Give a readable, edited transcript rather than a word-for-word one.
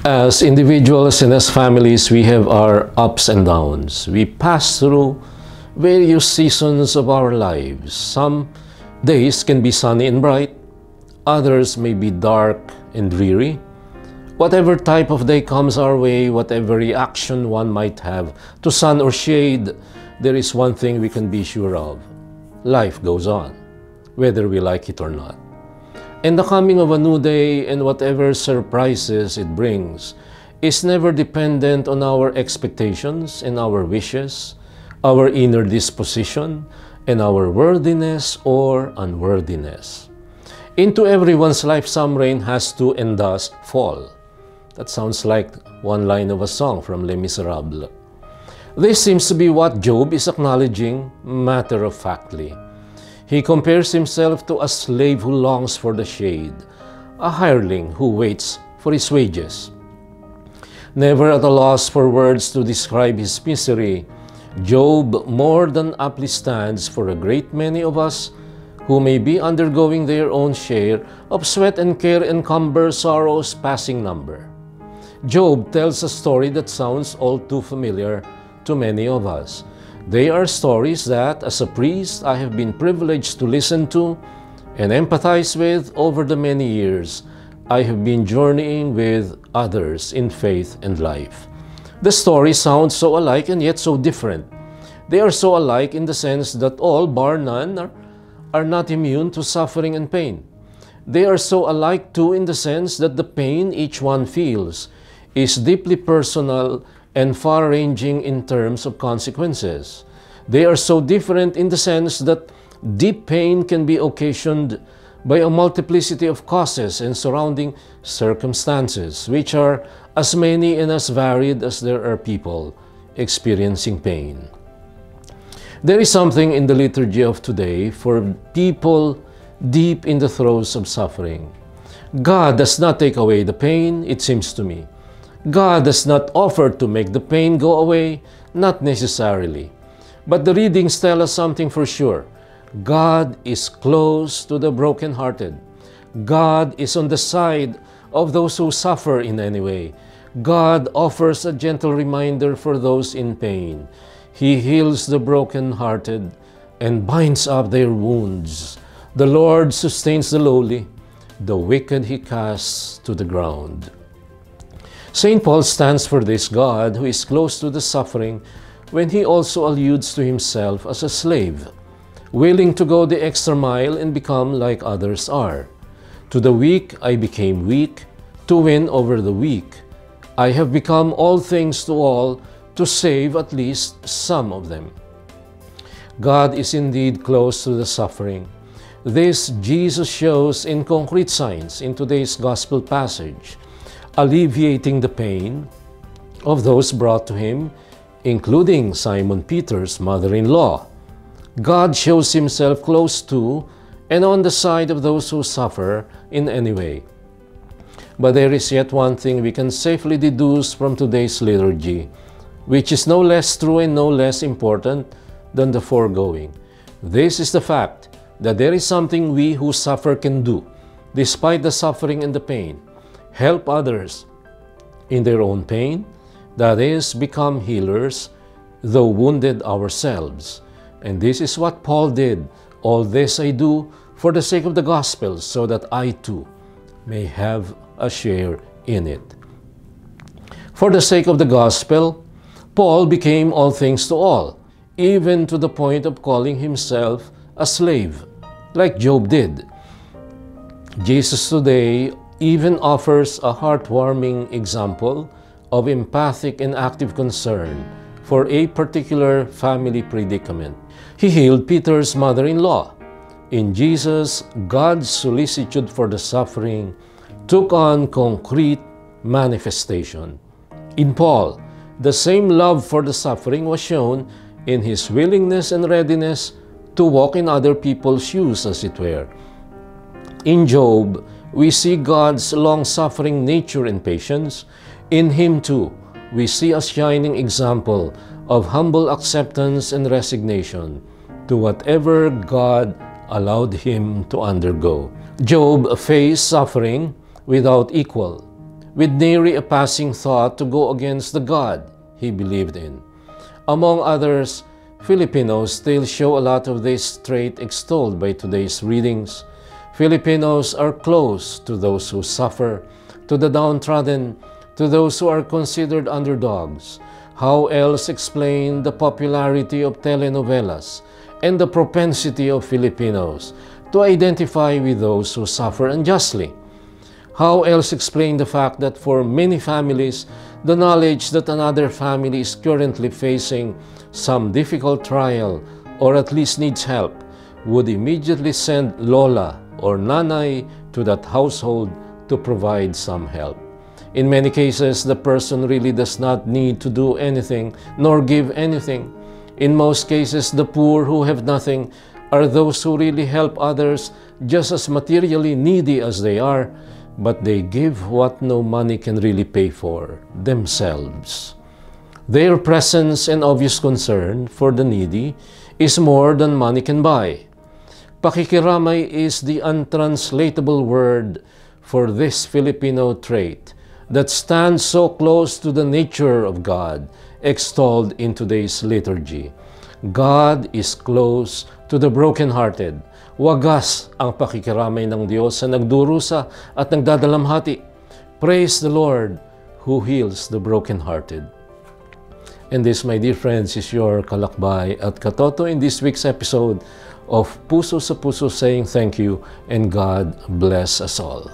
As individuals and as families, we have our ups and downs. We pass through various seasons of our lives. Some days can be sunny and bright, others may be dark and dreary. Whatever type of day comes our way, whatever reaction one might have to sun or shade, there is one thing we can be sure of. Life goes on, whether we like it or not. And the coming of a new day and whatever surprises it brings is never dependent on our expectations and our wishes, our inner disposition, and our worthiness or unworthiness. Into everyone's life, some rain has to and does fall. That sounds like one line of a song from Les Miserables. This seems to be what Job is acknowledging matter-of-factly. He compares himself to a slave who longs for the shade, a hireling who waits for his wages. Never at a loss for words to describe his misery, Job more than aptly stands for a great many of us who may be undergoing their own share of sweat and care and cumber sorrow's passing number. Job tells a story that sounds all too familiar to many of us. They are stories that, as a priest, I have been privileged to listen to and empathize with over the many years I have been journeying with others in faith and life. The stories sound so alike and yet so different. They are so alike in the sense that all, bar none, are not immune to suffering and pain. They are so alike too in the sense that the pain each one feels is deeply personal and far-ranging in terms of consequences. They are so different in the sense that deep pain can be occasioned by a multiplicity of causes and surrounding circumstances, which are as many and as varied as there are people experiencing pain. There is something in the liturgy of today for people deep in the throes of suffering. God does not take away the pain, it seems to me. God does not offer to make the pain go away, not necessarily. But the readings tell us something for sure. God is close to the brokenhearted. God is on the side of those who suffer in any way. God offers a gentle reminder for those in pain. He heals the brokenhearted and binds up their wounds. The Lord sustains the lowly. The wicked He casts to the ground. St. Paul stands for this God who is close to the suffering when he also alludes to himself as a slave, willing to go the extra mile and become like others are. To the weak I became weak, to win over the weak. I have become all things to all, to save at least some of them. God is indeed close to the suffering. This Jesus shows in concrete signs in today's gospel passage, alleviating the pain of those brought to Him, including Simon Peter's mother-in-law. God shows Himself close to and on the side of those who suffer in any way. But there is yet one thing we can safely deduce from today's liturgy, which is no less true and no less important than the foregoing. This is the fact that there is something we who suffer can do, despite the suffering and the pain. Help others in their own pain, that is, become healers, though wounded ourselves. And this is what Paul did. All this I do for the sake of the gospel, so that I too may have a share in it. For the sake of the gospel, Paul became all things to all, even to the point of calling himself a slave, like Job did. Jesus today even offers a heartwarming example of empathic and active concern for a particular family predicament. He healed Peter's mother-in-law. In Jesus, God's solicitude for the suffering took on concrete manifestation. In Paul, the same love for the suffering was shown in his willingness and readiness to walk in other people's shoes, as it were. In Job, we see God's long-suffering nature and patience. In him too, we see a shining example of humble acceptance and resignation to whatever God allowed him to undergo. Job faced suffering without equal, with nary a passing thought to go against the God he believed in. Among others, Filipinos still show a lot of this trait extolled by today's readings. Filipinos are close to those who suffer, to the downtrodden, to those who are considered underdogs. How else explain the popularity of telenovelas and the propensity of Filipinos to identify with those who suffer unjustly? How else explain the fact that for many families, the knowledge that another family is currently facing some difficult trial or at least needs help would immediately send Lola or Nanay to that household to provide some help? In many cases, the person really does not need to do anything nor give anything. In most cases, the poor who have nothing are those who really help others just as materially needy as they are, but they give what no money can really pay for, themselves. Their presence and obvious concern for the needy is more than money can buy. Pakikiramay is the untranslatable word for this Filipino trait that stands so close to the nature of God, extolled in today's liturgy. God is close to the brokenhearted. Wagas ang pakikiramay ng Diyos sa nagdurusa at nagdadalamhati. Praise the Lord who heals the brokenhearted. And this, my dear friends, is your kalakbay at katoto in this week's episode of Puso sa Puso, saying thank you and God bless us all.